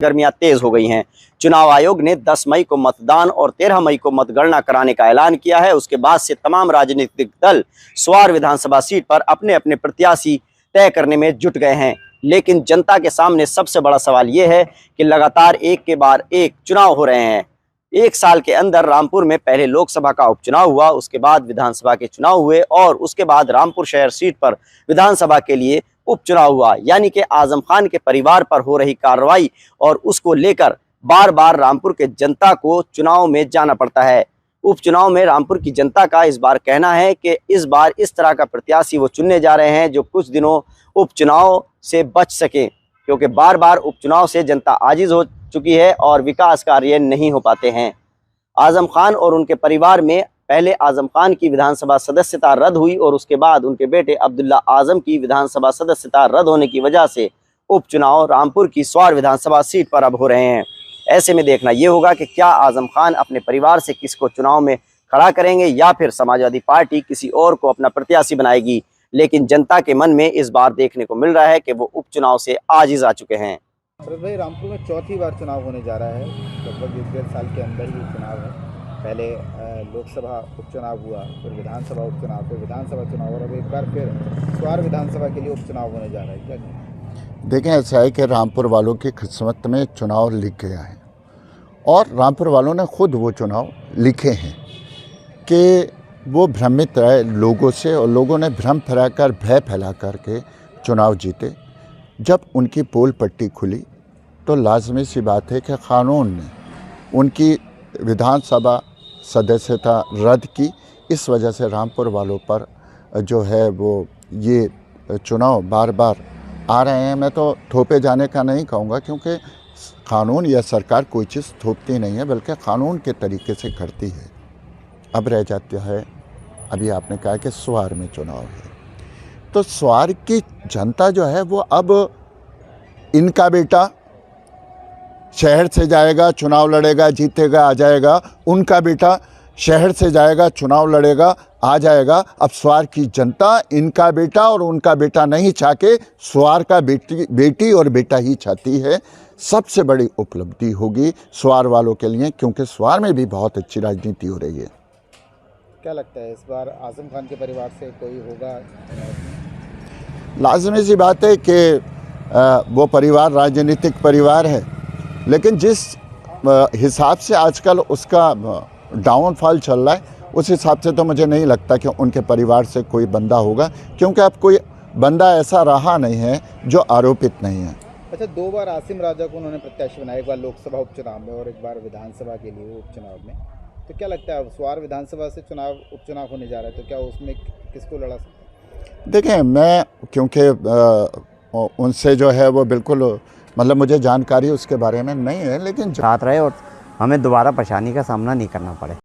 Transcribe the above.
गर्मियां तेज हो गई हैं। चुनाव आयोग ने 10 मई को मतदान और 13 मई को मतगणना कराने का ऐलान किया है। उसके बाद से तमाम राजनीतिक दल स्वार विधानसभा सीट पर अपने अपने प्रत्याशी तय करने में जुट गए हैं। लेकिन जनता के सामने सबसे बड़ा सवाल यह है कि लगातार एक के बाद एक चुनाव हो रहे हैं। एक साल के अंदर रामपुर में पहले लोकसभा का उपचुनाव हुआ, उसके बाद विधानसभा के चुनाव हुए और उसके बाद रामपुर शहर सीट पर विधानसभा के लिए उपचुनाव हुआ। यानी कि आजम खान के परिवार पर हो रही कार्रवाई और उसको लेकर बार बार रामपुर के जनता को चुनाव में जाना पड़ता है। उपचुनाव में रामपुर की जनता का इस बार कहना है कि इस बार इस तरह का प्रत्याशी वो चुनने जा रहे हैं जो कुछ दिनों उपचुनाव से बच सके, क्योंकि बार बार उपचुनाव से जनता आजिज हो चुकी है और विकास कार्य नहीं हो पाते हैं। आजम खान और उनके परिवार में पहले आजम खान की विधानसभा सदस्यता रद्द हुई और उसके बाद उनके बेटे अब्दुल्ला आजम की विधानसभा सदस्यता रद्द होने की वजह से उपचुनाव रामपुर की स्वार विधानसभा सीट पर अब हो रहे हैं। ऐसे में देखना ये होगा कि क्या आजम खान अपने परिवार से किसको चुनाव में खड़ा करेंगे या फिर समाजवादी पार्टी किसी और को अपना प्रत्याशी बनाएगी। लेकिन जनता के मन में इस बार देखने को मिल रहा है कि वो उपचुनाव से आजिज आ चुके हैं। भाई, रामपुर में चौथी बार चुनाव होने जा रहा है। लगभग 1.5 साल के अंदर ही चुनाव है। पहले लोकसभा उपचुनाव हुआ, फिर विधानसभा उपचुनाव, फिर विधानसभा चुनाव और अब एक बार फिर स्वार विधानसभा के लिए उपचुनाव होने जा रहा है। क्या देखें, ऐसा है कि रामपुर वालों की किस्मत में चुनाव लिख गया है और रामपुर वालों ने खुद वो चुनाव लिखे हैं कि वो भ्रमित रहे लोगों से और लोगों ने भ्रम फैलाकर भय फैला करके चुनाव जीते। जब उनकी पोल पट्टी खुली तो लाजमी सी बात है कि कानून ने उनकी विधानसभा सदस्यता रद्द की। इस वजह से रामपुर वालों पर जो है वो ये चुनाव बार बार आ रहे हैं। मैं तो थोपे जाने का नहीं कहूँगा, क्योंकि कानून या सरकार कोई चीज़ थोपती नहीं है, बल्कि कानून के तरीके से करती है। अब रह जाता है, अभी आपने कहा कि स्वार में चुनाव है, तो स्वार की जनता जो है वो अब इनका बेटा शहर से जाएगा, चुनाव लड़ेगा, जीतेगा, आ जाएगा, उनका बेटा शहर से जाएगा, चुनाव लड़ेगा, आ जाएगा। अब स्वार की जनता इनका बेटा और उनका बेटा नहीं चाह के स्वार का बेटी और बेटा ही चाहती है। सबसे बड़ी उपलब्धि होगी स्वार वालों के लिए, क्योंकि स्वार में भी बहुत अच्छी राजनीति हो रही है। क्या लगता है इस बार आजम खान के परिवार से कोई होगा? लाजमी सी बात है कि वो परिवार राजनीतिक परिवार है, लेकिन जिस हिसाब से आजकल उसका डाउनफॉल चल रहा है उस हिसाब से तो मुझे नहीं लगता कि उनके परिवार से कोई बंदा होगा, क्योंकि अब कोई बंदा ऐसा रहा नहीं है जो आरोपित नहीं है। अच्छा, 2 बार आसिम राजा को उन्होंने प्रत्याशी बनाया, एक बार लोकसभा उपचुनाव में और एक बार विधानसभा के लिए उपचुनाव में। तो क्या लगता है स्वार विधानसभा से उपचुनाव होने जा रहा है, तो क्या उसमें किसको लड़ा सकता है? देखें, मैं क्योंकि उनसे जो है वो बिल्कुल मतलब मुझे जानकारी उसके बारे में नहीं है, लेकिन साथ रहे और हमें दोबारा परेशानी का सामना नहीं करना पड़े।